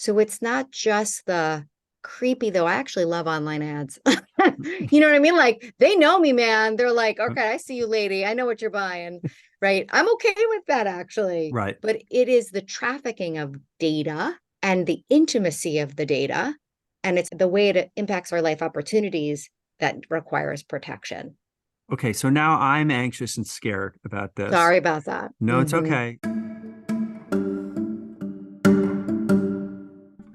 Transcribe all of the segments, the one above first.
So it's not just the creepy, though I actually love online ads. You know what I mean? Like they know me, man. They're like, okay, I see you, lady. I know what you're buying. Right. I'm okay with that actually. Right. But it is the trafficking of data and the intimacy of the data. And it's the way it impacts our life opportunities that requires protection. Okay, so now I'm anxious and scared about this. Sorry about that. No, it's Mm-hmm. okay.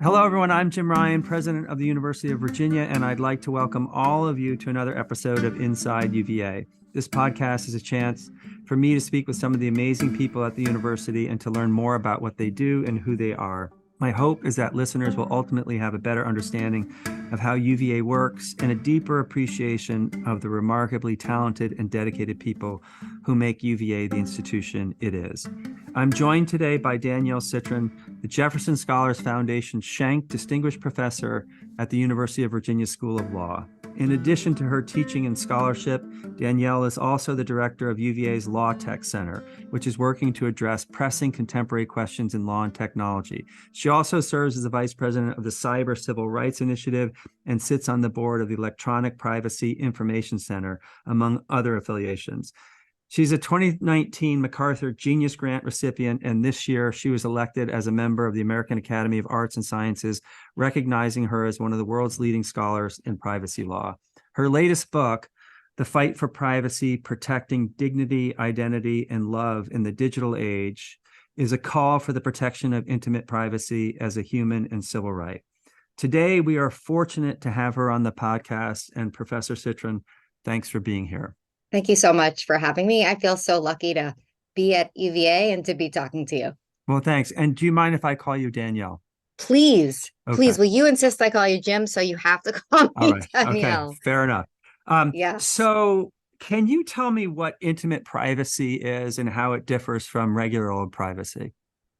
Hello, everyone. I'm Jim Ryan, president of the University of Virginia, and I'd like to welcome all of you to another episode of Inside UVA. This podcast is a chance for me to speak with some of the amazing people at the university and to learn more about what they do and who they are. My hope is that listeners will ultimately have a better understanding of how UVA works and a deeper appreciation of the remarkably talented and dedicated people who make UVA the institution it is. I'm joined today by Danielle Citron, the Jefferson Scholars Foundation Schenck Distinguished Professor at the University of Virginia School of Law. In addition to her teaching and scholarship, Danielle is also the director of UVA's Law Tech Center, which is working to address pressing contemporary questions in law and technology. She also serves as the vice president of the Cyber Civil Rights Initiative and sits on the board of the Electronic Privacy Information Center, among other affiliations. She's a 2019 MacArthur Genius Grant recipient, and this year she was elected as a member of the American Academy of Arts and Sciences, recognizing her as one of the world's leading scholars in privacy law. Her latest book, The Fight for Privacy, Protecting Dignity, Identity, and Love in the Digital Age, is a call for the protection of intimate privacy as a human and civil right. Today, we are fortunate to have her on the podcast, and Professor Citron, thanks for being here. Thank you so much for having me. I feel so lucky to be at UVA and to be talking to you. Well, thanks. And do you mind if I call you Danielle? Please, Okay. please, will you insist I call you Jim? So you have to call All me right. Okay. Danielle. Fair enough. Yes. So can you tell me what intimate privacy is and how it differs from regular old privacy?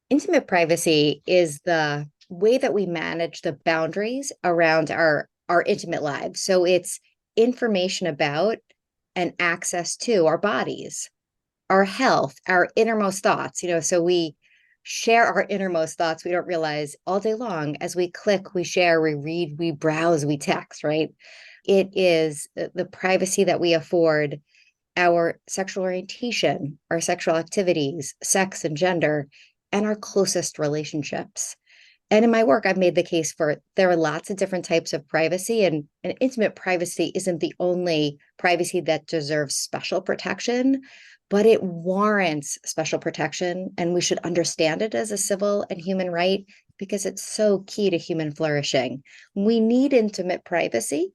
Intimate privacy is the way that we manage the boundaries around our intimate lives. So it's information about and access to our bodies, our health, our innermost thoughts. So we share our innermost thoughts. We don't realize all day long as we click, we share, we read, we browse, we text, right? It is the privacy that we afford our sexual orientation, our sexual activities, sex and gender, and our closest relationships. And in my work, I've made the case for there are lots of different types of privacy, and intimate privacy isn't the only privacy that deserves special protection, but it warrants special protection. And we should understand it as a civil and human right because it's so key to human flourishing. We need intimate privacy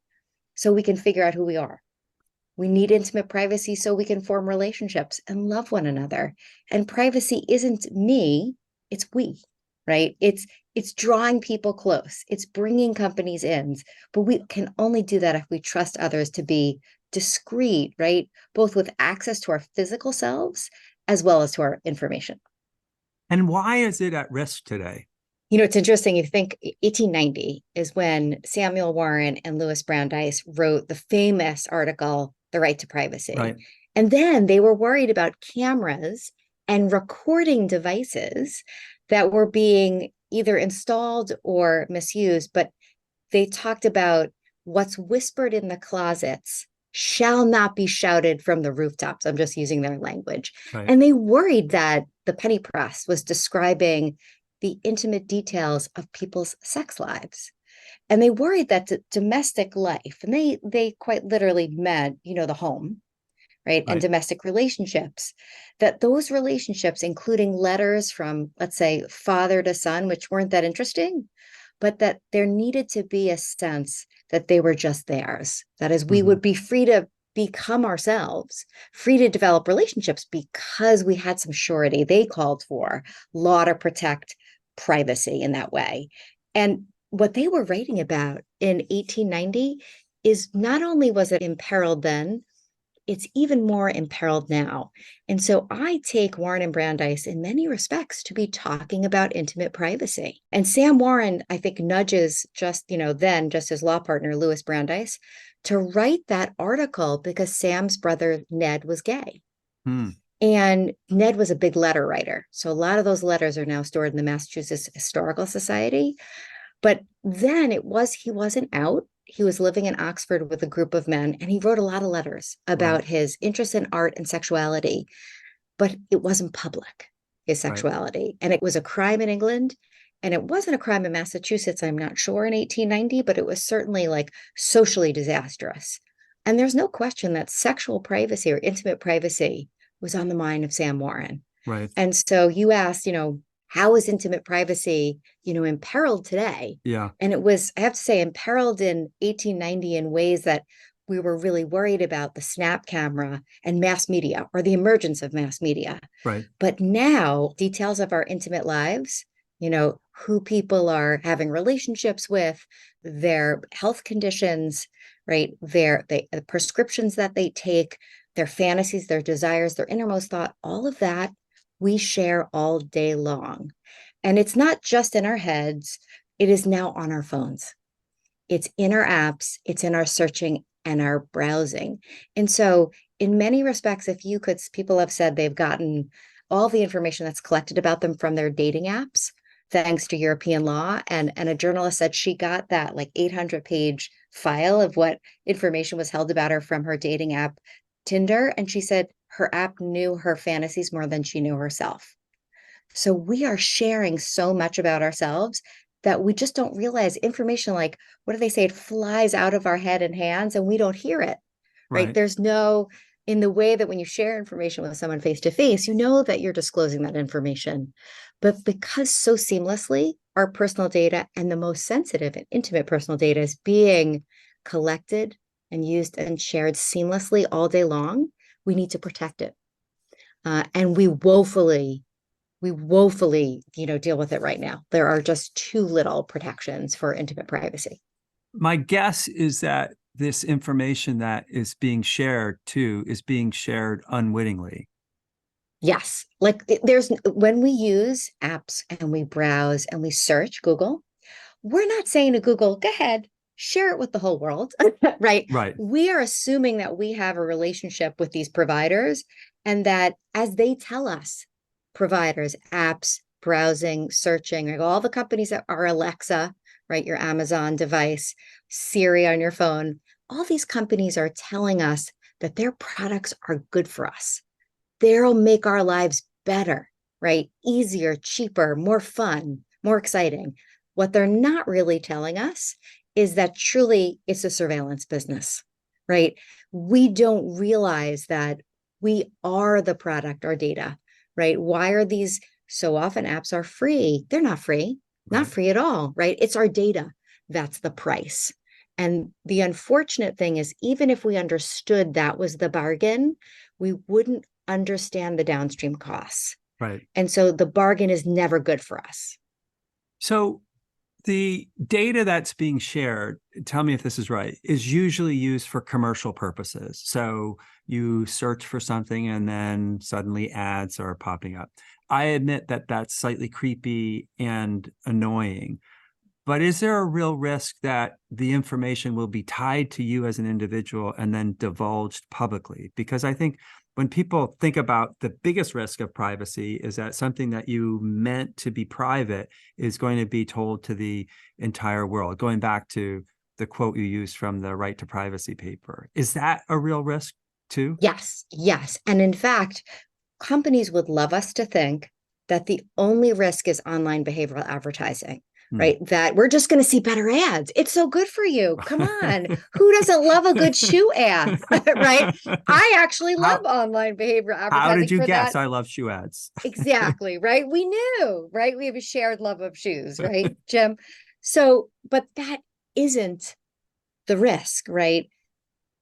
so we can figure out who we are. We need intimate privacy so we can form relationships and love one another. And privacy isn't me, it's we, right? It's drawing people close. It's bringing companies in, but we can only do that if we trust others to be discreet, right? Both with access to our physical selves as well as to our information. And why is it at risk today? It's interesting. You think 1890 is when Samuel Warren and Louis Brandeis wrote the famous article, The Right to Privacy. Right. And then they were worried about cameras and recording devices that were being either installed or misused. But they talked about what's whispered in the closets shall not be shouted from the rooftops. I'm just using their language. Right. And they worried that the penny press was describing the intimate details of people's sex lives. And they worried that domestic life, and they quite literally meant, the home, right? And domestic relationships, that those relationships, including letters from, let's say, father to son, which weren't that interesting, but that there needed to be a sense that they were just theirs. That is, we would be free to become ourselves, free to develop relationships because we had some surety. They called for law to protect privacy in that way. And what they were writing about in 1890 is not only was it imperiled then, it's even more imperiled now. And so I take Warren and Brandeis in many respects to be talking about intimate privacy. And Sam Warren, I think, nudges just his law partner, Louis Brandeis, to write that article because Sam's brother, Ned, was gay. And Ned was a big letter writer. So a lot of those letters are now stored in the Massachusetts Historical Society. But then he wasn't out. He was living in Oxford with a group of men, and he wrote a lot of letters Right. about his interest in art and sexuality, but it wasn't public, his Right. sexuality. And it was a crime in England. And it wasn't a crime in Massachusetts, I'm not sure, in 1890, but it was certainly like socially disastrous. And there's no question that sexual privacy or intimate privacy was on the mind of Sam Warren. Right. And so you asked, how is intimate privacy, imperiled today? Yeah. And it was, I have to say, imperiled in 1890 in ways that we were really worried about the snap camera and mass media, or the emergence of mass media. Right. But now, details of our intimate lives, who people are having relationships with, their health conditions, right? The prescriptions that they take, their fantasies, their desires, their innermost thought, all of that we share all day long. And it's not just in our heads, it is now on our phones. It's in our apps, it's in our searching and our browsing. And so, in many respects, people have said they've gotten all the information that's collected about them from their dating apps, thanks to European law. And a journalist said she got that like 800-page file of what information was held about her from her dating app, Tinder. And she said her app knew her fantasies more than she knew herself. So we are sharing so much about ourselves that we just don't realize information, like, what do they say? It flies out of our head and hands and we don't hear it, right? Right. There's no, in the way that when you share information with someone face to face, you know that you're disclosing that information. But because so seamlessly our personal data, and the most sensitive and intimate personal data, is being collected and used and shared seamlessly all day long, we need to protect it. And we woefully, deal with it right now. There are just too little protections for intimate privacy. My guess is that this information that is being shared too is being shared unwittingly. Yes. Like when we use apps and we browse and we search Google, we're not saying to Google, go ahead, share it with the whole world, right? Right. We are assuming that we have a relationship with these providers, and that as they tell us, providers, apps, browsing, searching, like all the companies that are Alexa, right? Your Amazon device, Siri on your phone, all these companies are telling us that their products are good for us. They'll make our lives better, right? Easier, cheaper, more fun, more exciting. What they're not really telling us is that truly it's a surveillance business, right? We don't realize that we are the product, our data, right? Why are these, so often apps are free? They're not free, not Right. free at all, right? It's our data. That's the price. And the unfortunate thing is, even if we understood that was the bargain, we wouldn't understand the downstream costs. Right. And so the bargain is never good for us. So the data that's being shared, tell me if this is right, is usually used for commercial purposes. So you search for something and then suddenly ads are popping up. I admit that that's slightly creepy and annoying. But is there a real risk that the information will be tied to you as an individual and then divulged publicly? Because I think when people think about the biggest risk of privacy is that something that you meant to be private is going to be told to the entire world, going back to the quote you used from the Right to Privacy paper. Is that a real risk too? Yes, yes. And in fact, companies would love us to think that the only risk is online behavioral advertising, Hmm. right? That we're just going to see better ads. It's so good for you. Come on. Who doesn't love a good shoe ad, right? I actually love how, online behavioral how did advertising you for guess that. I love shoe ads? Exactly, right? We knew, right? We have a shared love of shoes, right, Jim? So, but that isn't the risk, right?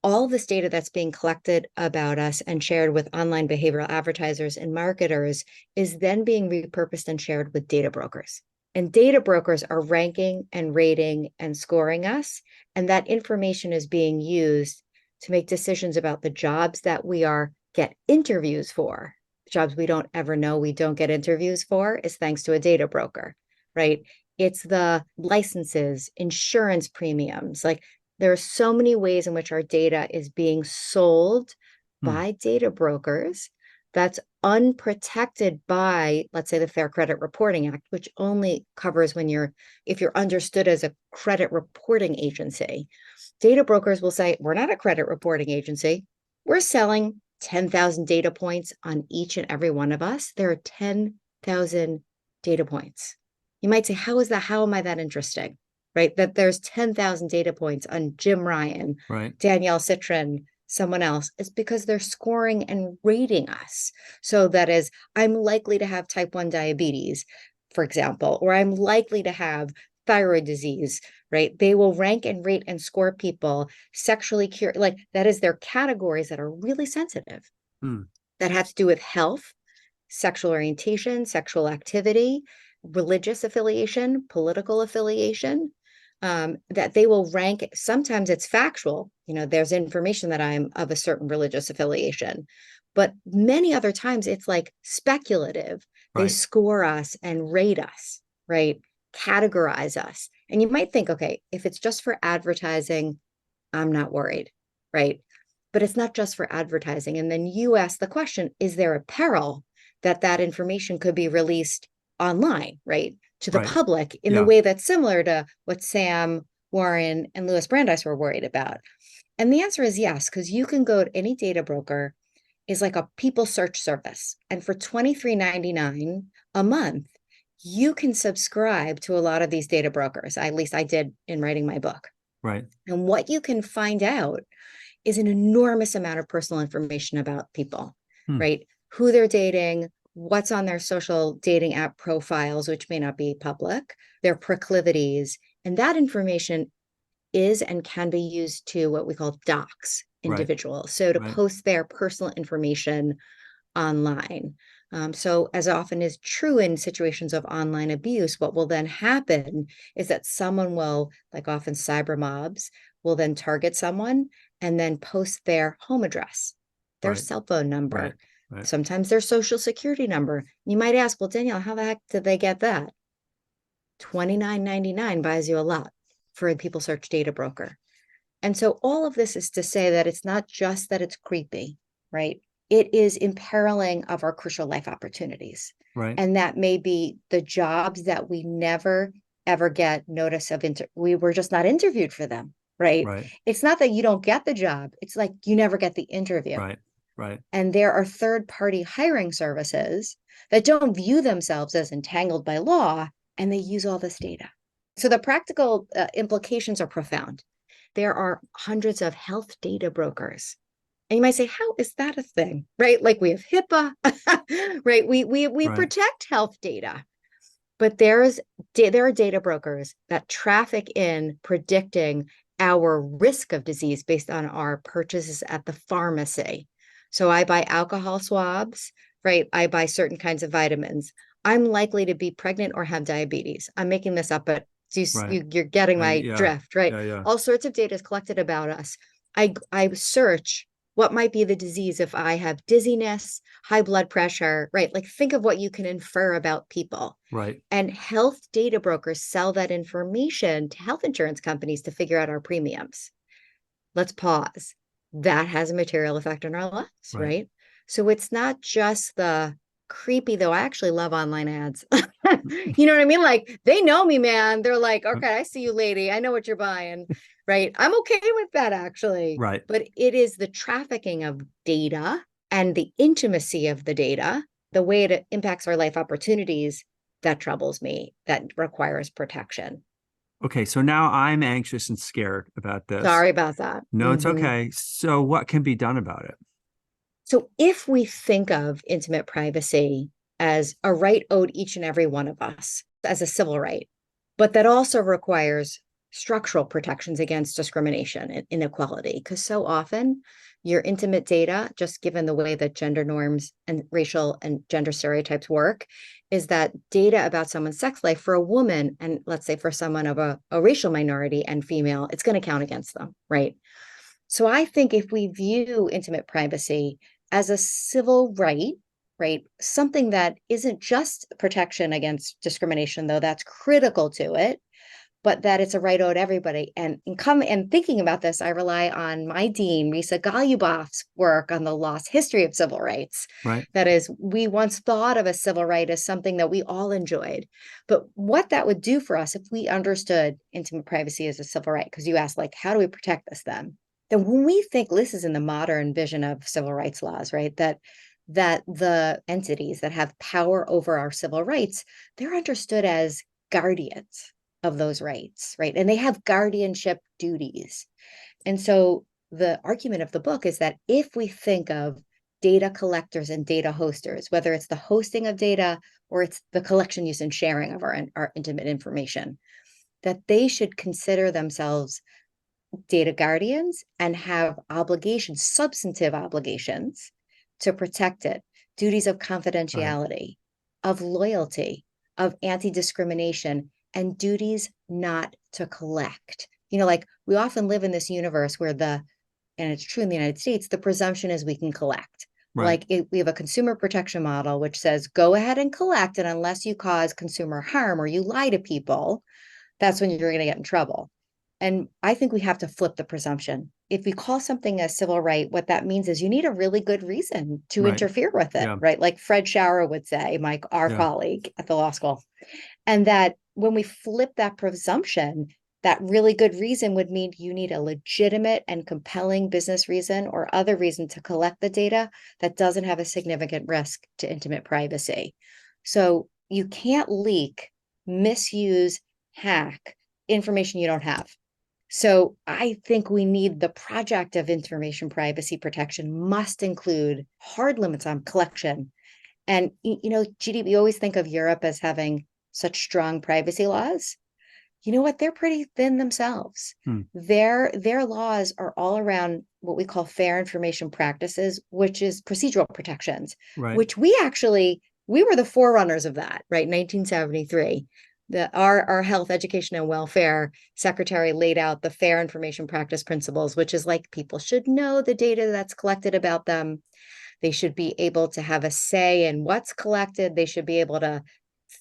All this data that's being collected about us and shared with online behavioral advertisers and marketers is then being repurposed and shared with data brokers. And data brokers are ranking and rating and scoring us. And that information is being used to make decisions about the jobs that we get interviews for. Jobs we don't ever know we don't get interviews for is thanks to a data broker, right? It's the licenses, insurance premiums, like there are so many ways in which our data is being sold Hmm. by data brokers that's unprotected by, let's say, the Fair Credit Reporting Act, which only covers if you're understood as a credit reporting agency. Data brokers will say, we're not a credit reporting agency. We're selling 10,000 data points on each and every one of us. There are 10,000 data points. You might say, how is that? How am I that interesting? Right? That there's 10,000 data points on Jim Ryan, Right. Danielle Citron, someone else. It's because they're scoring and rating us. So that is, I'm likely to have type 1 diabetes, for example, or I'm likely to have thyroid disease, right? They will rank and rate and score people sexually curious. Like that is their categories that are really sensitive, that have to do with health, sexual orientation, sexual activity, religious affiliation, political affiliation, that they will rank. Sometimes it's factual, there's information that I'm of a certain religious affiliation, but many other times it's like speculative. They Right. score us and rate us, right? Categorize us. And you might think, okay, if it's just for advertising, I'm not worried, right? But it's not just for advertising. And then you ask the question, is there a peril that information could be released online, right, to the Right. public in the Yeah. way that's similar to what Sam Warren and Louis Brandeis were worried about? And the answer is yes, because you can go to any data broker, is like a people search service. And for $23.99 a month, you can subscribe to a lot of these data brokers. At least I did in writing my book. Right. And what you can find out is an enormous amount of personal information about people, right? Who they're dating, what's on their social dating app profiles, which may not be public, their proclivities. And that information is and can be used to what we call dox individuals. So to post their personal information online. So as often is true in situations of online abuse, what will then happen is that someone will, like often cyber mobs, will then target someone and then post their home address, their cell phone number, sometimes their social security number. You might ask, well, Danielle, how the heck did they get that? $29.99 buys you a lot for a people search data broker. And so all of this is to say that it's not just that it's creepy, right? It is imperiling of our crucial life opportunities. Right. And that may be the jobs that we never, ever get notice of. We were just not interviewed for them, right? It's not that you don't get the job. It's like you never get the interview. Right. And there are third-party hiring services that don't view themselves as entangled by law, and they use all this data. So the practical implications are profound. There are hundreds of health data brokers. And you might say, how is that a thing? Right? Like we have HIPAA, right? We protect health data. But there are data brokers that traffic in predicting our risk of disease based on our purchases at the pharmacy. So I buy alcohol swabs, right? I buy certain kinds of vitamins. I'm likely to be pregnant or have diabetes. I'm making this up, but you're getting my drift, right? All sorts of data is collected about us. I search what might be the disease if I have dizziness, high blood pressure, right? Like think of what you can infer about people. Right. And health data brokers sell that information to health insurance companies to figure out our premiums. Let's pause. That has a material effect on our lives, right? So it's not just the creepy, though I actually love online ads. You know what I mean? Like they know me, man. They're like, okay, I see you, lady. I know what you're buying, right? I'm okay with that actually. Right. But it is the trafficking of data and the intimacy of the data, the way it impacts our life opportunities, that troubles me, that requires protection. Okay, so now I'm anxious and scared about this. Sorry about that. No, it's okay. So what can be done about it? So if we think of intimate privacy as a right owed each and every one of us, as a civil right, but that also requires structural protections against discrimination and inequality, because so often your intimate data, just given the way that gender norms and racial and gender stereotypes work, is that data about someone's sex life for a woman, and let's say for someone of a racial minority and female, it's going to count against them, right? So I think if we view intimate privacy as a civil right, something that isn't just protection against discrimination, though that's critical to it, but that it's a right owed everybody. And thinking about this, I rely on my dean, Risa Goluboff's work on the lost history of civil rights. Right. That is, we once thought of a civil right as something that we all enjoyed. But what that would do for us if we understood intimate privacy as a civil right, because you asked, like, how do we protect this then? Then when we think, this is in the modern vision of civil rights laws, right? That the entities that have power over our civil rights, they're understood as guardians of those rights, right? And they have guardianship duties. And so the argument of the book is that if we think of data collectors and data hosters, whether it's the hosting of data or it's the collection, use, and sharing of our intimate information, that they should consider themselves data guardians and have obligations, substantive obligations to protect it, duties of confidentiality, of loyalty, of anti-discrimination, and duties not to collect. Like, we often live in this universe where and it's true in the United States, the presumption is we can collect. Right. Like, we have a consumer protection model, which says, go ahead and collect. And unless you cause consumer harm or you lie to people, that's when you're going to get in trouble. And I think we have to flip the presumption. If we call something a civil right, what that means is you need a really good reason to Right. interfere with it, Yeah. right? Like Fred Schauer would say, our colleague at the law school. And that when we flip that presumption, that really good reason would mean you need a legitimate and compelling business reason or other reason to collect the data that doesn't have a significant risk to intimate privacy. So you can't leak, misuse, hack information you don't have. So I think we need the project of information privacy protection must include hard limits on collection. And, GD, we always think of Europe as having such strong privacy laws. You know what? They're pretty thin themselves. Their laws are all around what we call fair information practices, which is procedural protections, Right. which we were the forerunners of that, right? 1973. Our health, education, and welfare secretary laid out the fair information practice principles, which is like, people should know the data that's collected about them. They should be able to have a say in what's collected. They should be able to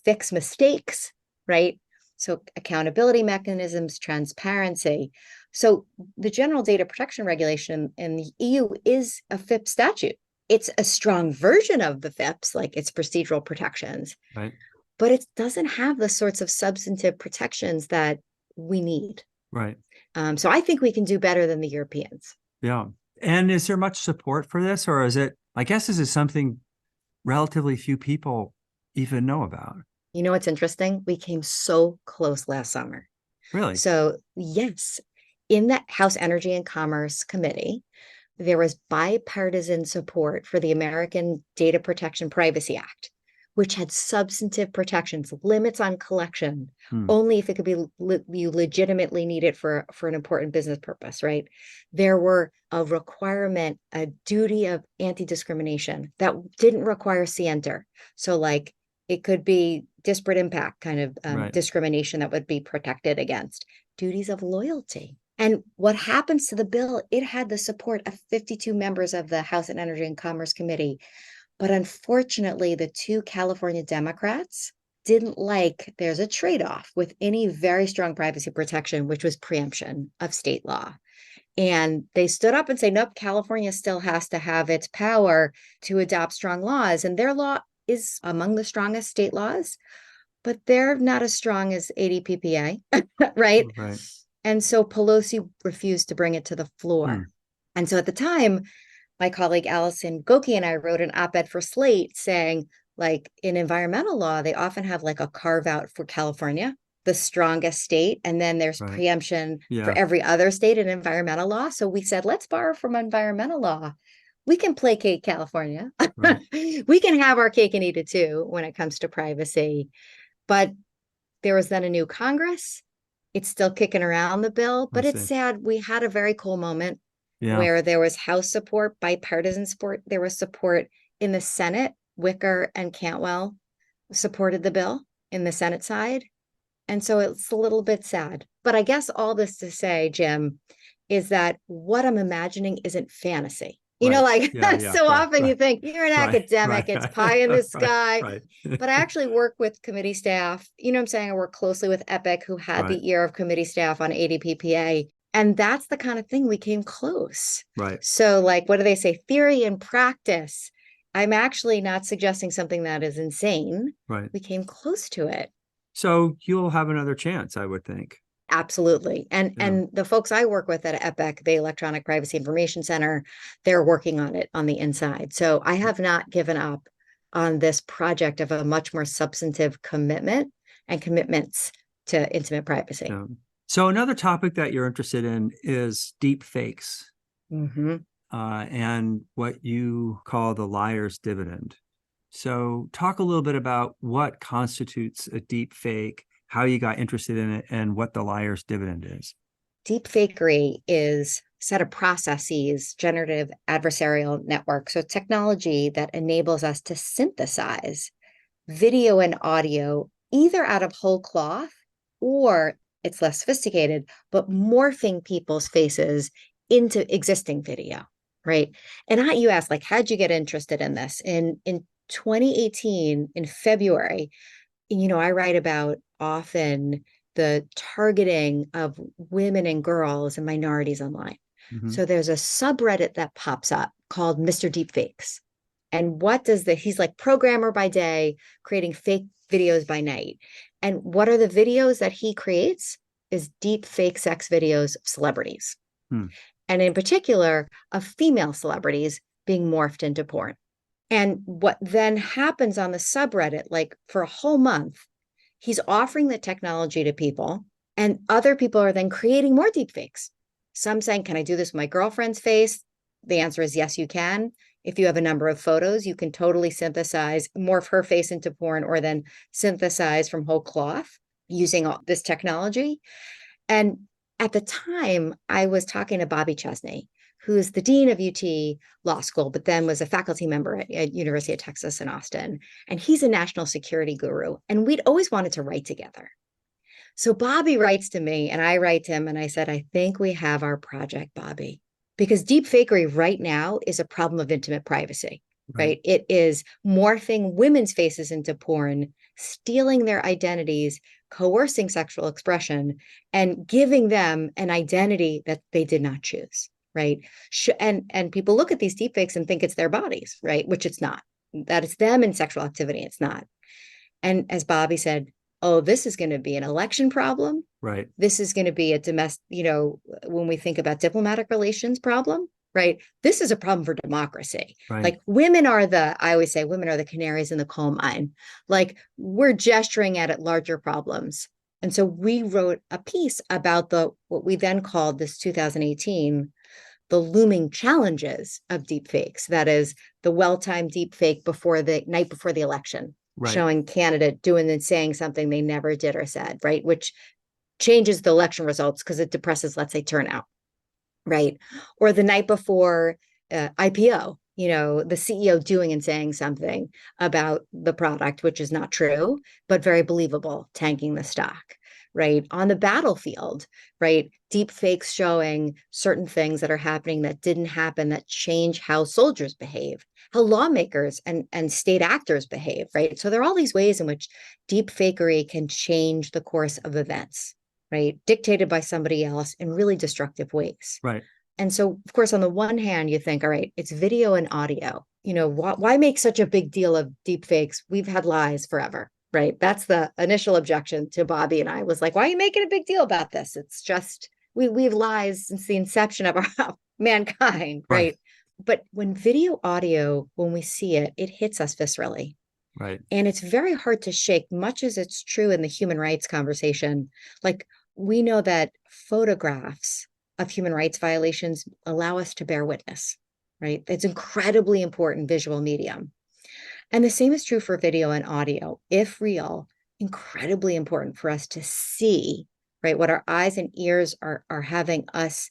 fix mistakes, right? So accountability mechanisms, transparency. So the General Data Protection Regulation in the EU is a FIPS statute. It's a strong version of the FIPS, like its procedural protections. Right. But it doesn't have the sorts of substantive protections that we need. Right. So I think we can do better than the Europeans. Yeah. And is there much support for this, or is it something relatively few people even know about? You know what's interesting? We came so close last summer. Really? So yes, in that House Energy and Commerce Committee, there was bipartisan support for the American Data Protection Privacy Act, which had substantive protections, limits on collection, only if it could be you legitimately need it for an important business purpose, right? There were a requirement, a duty of anti-discrimination that didn't require scienter. So like, it could be disparate impact kind of discrimination that would be protected against. Duties of loyalty. And what happens to the bill, it had the support of 52 members of the House Energy and Commerce Committee. But unfortunately, the two California Democrats didn't like, there's a trade-off with any very strong privacy protection, which was preemption of state law. And they stood up and say, nope, California still has to have its power to adopt strong laws. And their law is among the strongest state laws, but they're not as strong as ADPPA, right? Right. And so Pelosi refused to bring it to the floor. And so at the time, my colleague Allison Goki and I wrote an op-ed for Slate saying, like, in environmental law, they often have like a carve out for California, the strongest state, and then there's preemption for every other state in environmental law. So we said, let's borrow from environmental law. We can placate California. Right. We can have our cake and eat it too when it comes to privacy. But there was then a new Congress. It's still kicking around the bill, but it's sad. We had a very cool moment where there was House support, bipartisan support. There was support in the Senate. Wicker and Cantwell supported the bill in the Senate side. And so it's a little bit sad. But I guess all this to say, Jim, is that what I'm imagining isn't fantasy. You know, Right. like Yeah. Yeah. so Right. often you Right. think you're an Right. academic, Right. it's pie in the Right. sky. Right. But I actually work with committee staff. You know what I'm saying? I work closely with Epic, who had Right. the ear of committee staff on ADPPA. And that's the kind of thing we came close. Right. So, like, what do they say? Theory and practice. I'm actually not suggesting something that is insane. Right. We came close to it. So you'll have another chance, I would think. Absolutely. And Yeah. and the folks I work with at EPIC, the Electronic Privacy Information Center, they're working on it on the inside. So I have not given up on this project of a much more substantive commitment and commitments to intimate privacy. Yeah. So another topic that you're interested in is deep fakes, Mm-hmm. and what you call the liar's dividend. So talk a little bit about what constitutes a deep fake, how you got interested in it, and what the liar's dividend is. Deep fakery is a set of processes, generative adversarial network. So technology that enables us to synthesize video and audio either out of whole cloth, or it's less sophisticated, but morphing people's faces into existing video, right? And you asked, like, how'd you get interested in this? In 2018, in February, you know, I write about often the targeting of women and girls and minorities online. Mm-hmm. So there's a subreddit that pops up called Mr. Deepfakes. And what does he's like programmer by day, creating fake videos by night. And what are the videos that he creates? Is deep fake sex videos of celebrities. Hmm. And in particular, of female celebrities being morphed into porn. And what then happens on the subreddit, like for a whole month, he's offering the technology to people, and other people are then creating more deepfakes. Some saying, can I do this with my girlfriend's face? The answer is yes, you can. If you have a number of photos, you can totally synthesize, morph her face into porn, or then synthesize from whole cloth using all this technology. And at the time, I was talking to Bobby Chesney, who's the dean of UT Law School, but then was a faculty member at University of Texas in Austin. And he's a national security guru. And we'd always wanted to write together. So Bobby writes to me and I write to him and I said, I think we have our project, Bobby, because deep fakery right now is a problem of intimate privacy, right? It is morphing women's faces into porn, stealing their identities, coercing sexual expression, and giving them an identity that they did not choose. Right. And people look at these deepfakes and think it's their bodies, right? Which it's not. That it's them in sexual activity. It's not. And as Bobby said, oh, this is going to be an election problem. Right. This is going to be a domestic, you know, when we think about diplomatic relations problem, right? This is a problem for democracy. Right. Like I always say women are the canaries in the coal mine. Like we're gesturing at larger problems. And so we wrote a piece about what we then called this 2018 the looming challenges of deepfakes. That is the well-timed deepfake before the night before the election, Right. showing candidate doing and saying something they never did or said, right? Which changes the election results because it depresses, let's say, turnout, right? Or the night before IPO, you know, the CEO doing and saying something about the product, which is not true, but very believable, tanking the stock. Right on the battlefield, right? Deep fakes showing certain things that are happening that didn't happen that change how soldiers behave, how lawmakers and state actors behave, right? So there are all these ways in which deep fakery can change the course of events, right? Dictated by somebody else in really destructive ways. Right. And so, of course, on the one hand, you think, all right, it's video and audio. You know, why make such a big deal of deep fakes? We've had lies forever. Right. That's the initial objection to Bobby and I was like, why are you making a big deal about this? It's just we've lies since the inception of our mankind. Right. But when video audio, when we see it, it hits us viscerally. Right. And it's very hard to shake, much as it's true in the human rights conversation. Like we know that photographs of human rights violations allow us to bear witness. Right. It's incredibly important visual medium. And the same is true for video and audio. If real, incredibly important for us to see, right, what our eyes and ears are having us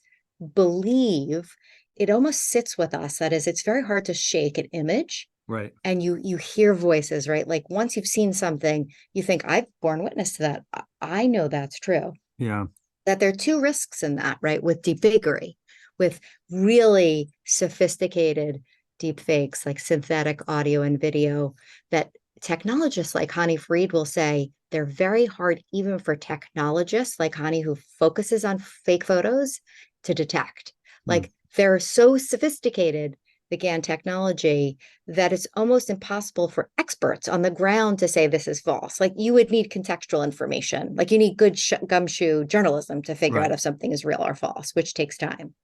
believe. It almost sits with us. That is, it's very hard to shake an image. Right. And you hear voices, right? Like once you've seen something, you think, I've borne witness to that. I know that's true. Yeah. That there are two risks in that, right? With deep fakery. with really sophisticated deep fakes like synthetic audio and video that technologists like Hani Farid will say they're very hard even for technologists like Hani who focuses on fake photos to detect. Like they're so sophisticated, the GAN technology, that it's almost impossible for experts on the ground to say this is false. Like you would need contextual information. Like you need good gumshoe journalism to figure out if something is real or false, which takes time.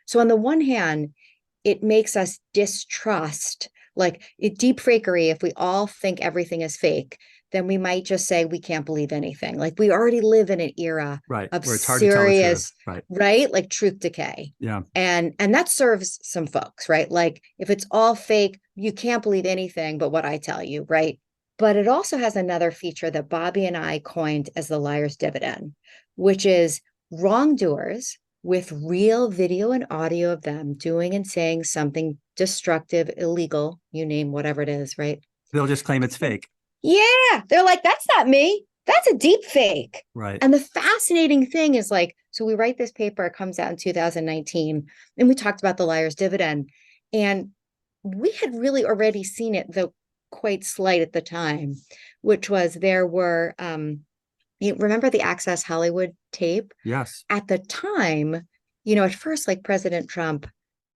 So on the one hand, it makes us distrust, like deep fakery. If we all think everything is fake, then we might just say we can't believe anything. Like we already live in an era of where it's hard to tell the truth. Right? Like truth decay. Yeah. And that serves some folks, right? Like if it's all fake, you can't believe anything but what I tell you, right? But it also has another feature that Bobby and I coined as the liar's dividend, which is wrongdoers with real video and audio of them doing and saying something destructive, illegal, you name whatever it is, right? They'll just claim it's fake. Yeah. They're like, that's not me. That's a deep fake. Right. And the fascinating thing is like, so we write this paper, it comes out in 2019, and we talked about the liar's dividend. And we had really already seen it, though quite slight at the time, which was there were, you remember the Access Hollywood tape? Yes. At the time, you know, at first, like President Trump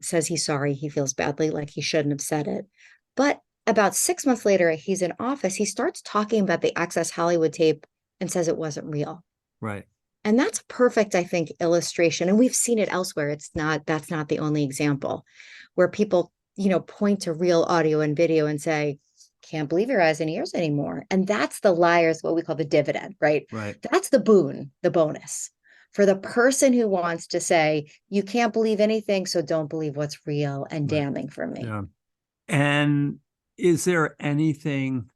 says he's sorry, he feels badly, like he shouldn't have said it. But about 6 months later, he's in office, he starts talking about the Access Hollywood tape and says it wasn't real. Right. And that's perfect, I think, illustration. And we've seen it elsewhere. That's not the only example where people, you know, point to real audio and video and say, can't believe your eyes and ears anymore. And that's the liar's, what we call the dividend, right? Right. That's the boon, the bonus for the person who wants to say, you can't believe anything, so don't believe what's real and damning for me. Yeah. And is there anything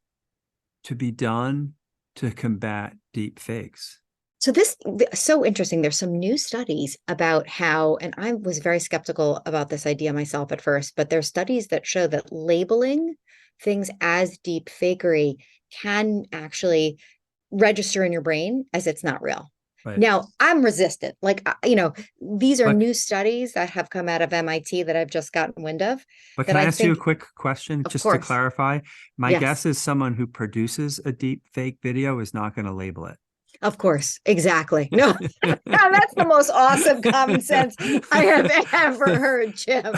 to be done to combat deep fakes? So this so interesting. There's some new studies about how, and I was very skeptical about this idea myself at first, but there's studies that show that labeling things as deep fakery can actually register in your brain as it's not real. Right. Now, I'm resistant. Like, you know, these are new studies that have come out of MIT that I've just gotten wind of. But can I ask you a quick question just to clarify? My guess is someone who produces a deep fake video is not going to label it. Of course, exactly. No, that's the most awesome common sense I have ever heard, Jim.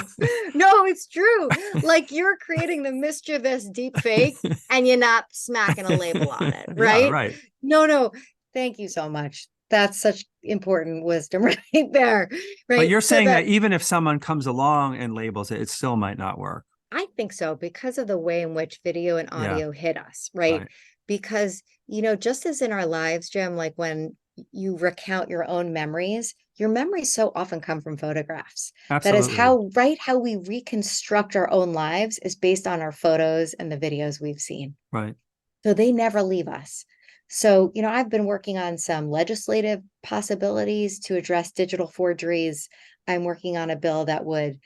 No, it's true. Like you're creating the mischievous deep fake and you're not smacking a label on it, right? Yeah, right. No. Thank you so much. That's such important wisdom right there. Right. But you're saying that even if someone comes along and labels it, it still might not work. I think so, because of the way in which video and audio hit us, right? Because, you know, just as in our lives, Jim, like when you recount your own memories, your memories so often come from photographs. Absolutely. That is how we reconstruct our own lives is based on our photos and the videos we've seen. Right. So they never leave us. So, you know, I've been working on some legislative possibilities to address digital forgeries. I'm working on a bill that would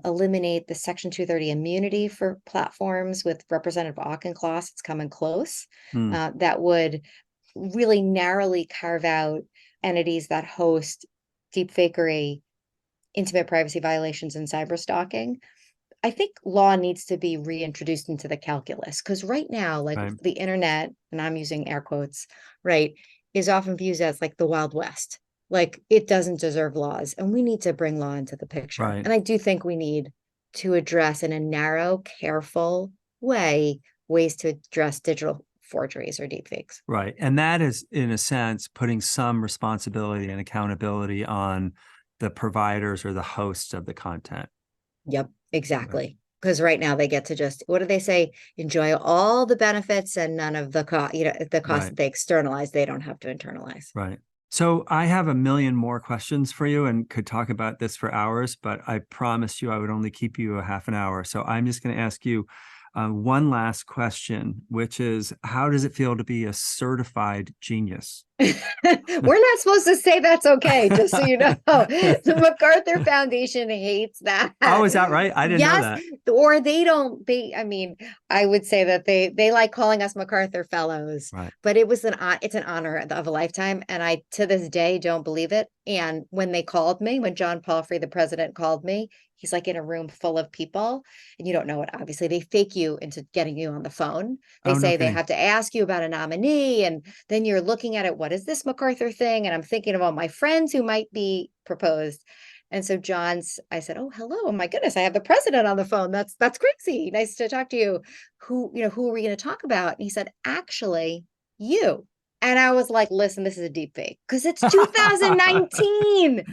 eliminate the Section 230 immunity for platforms with Representative Auchincloss. It's coming close. That would really narrowly carve out entities that host deep fakery, intimate privacy violations, and cyber stalking. I think law needs to be reintroduced into the calculus because right now, like the internet, and I'm using air quotes, right, is often viewed as like the Wild West. Like it doesn't deserve laws, and we need to bring law into the picture. Right. And I do think we need to address in a narrow, careful way ways to address digital forgeries or deepfakes. Right. And that is, in a sense, putting some responsibility and accountability on the providers or the hosts of the content. Yep, exactly. Because right now they get to just, what do they say? Enjoy all the benefits and none of the cost, you know, the cost that they externalize, they don't have to internalize. Right. So I have a million more questions for you and could talk about this for hours, but I promised you I would only keep you a half an hour. So I'm just going to ask you one last question, which is, how does it feel to be a certified genius? We're not supposed to say that's okay, just so you know. The MacArthur Foundation hates that. Oh, is that right? I didn't know Yes, that. or they don't. I mean, I would say that they like calling us MacArthur Fellows, Right. but it's an honor of a lifetime, and I to this day don't believe it. And when they called me, when John Palfrey, the president, called me, he's like in a room full of people, and you don't know it. Obviously, they fake you into getting you on the phone. They Oh, no say they kidding. have to ask you about a nominee, and then you're looking at it. What is this MacArthur thing? And I'm thinking of all my friends who might be proposed. And so I said, "Oh, hello. Oh my goodness, I have the president on the phone. That's crazy. Nice to talk to you. Who are we going to talk about?" And he said, "Actually, you." And I was like, "Listen, this is a deep fake because it's 2019,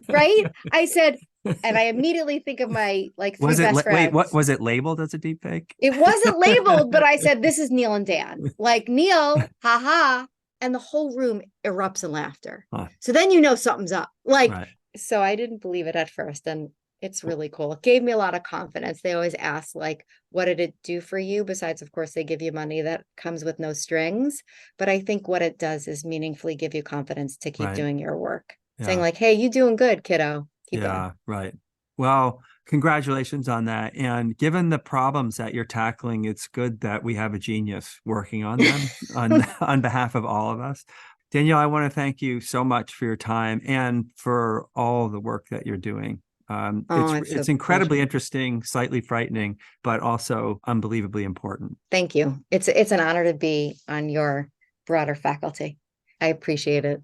right?" I said, and I immediately think of my like three Was it, best wait, friends. what was it labeled as a deep fake? It wasn't labeled, but I said, "This is Neil and Dan." Like Neil, haha. And the whole room erupts in laughter. Huh. So then you know something's up. Like, Right. so I didn't believe it at first. And it's really cool. It gave me a lot of confidence. They always ask, like, what did it do for you? Besides, of course, they give you money that comes with no strings. But I think what it does is meaningfully give you confidence to keep Right. doing your work. Saying, Yeah. like, hey, you doing good, kiddo. Keep Yeah, going. right. Well, congratulations on that. And given the problems that you're tackling, it's good that we have a genius working on them on behalf of all of us. Danielle, I want to thank you so much for your time and for all the work that you're doing. Oh, it's It's a incredibly pleasure. interesting, slightly frightening, but also unbelievably important. Thank you. It's an honor to be on your broader faculty. I appreciate it.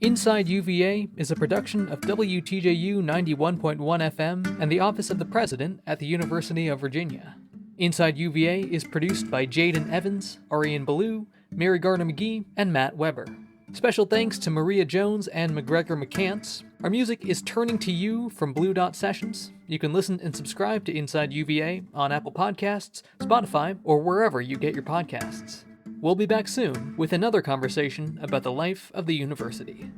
Inside UVA is a production of WTJU 91.1 FM and the Office of the President at the University of Virginia. Inside UVA is produced by Jaden Evans, Ariane Ballou, Mary Gardner McGee, and Matt Weber. Special thanks to Maria Jones and McGregor McCants. Our music is Turning to You from Blue Dot Sessions. You can listen and subscribe to Inside UVA on Apple Podcasts, Spotify, or wherever you get your podcasts. We'll be back soon with another conversation about the life of the university.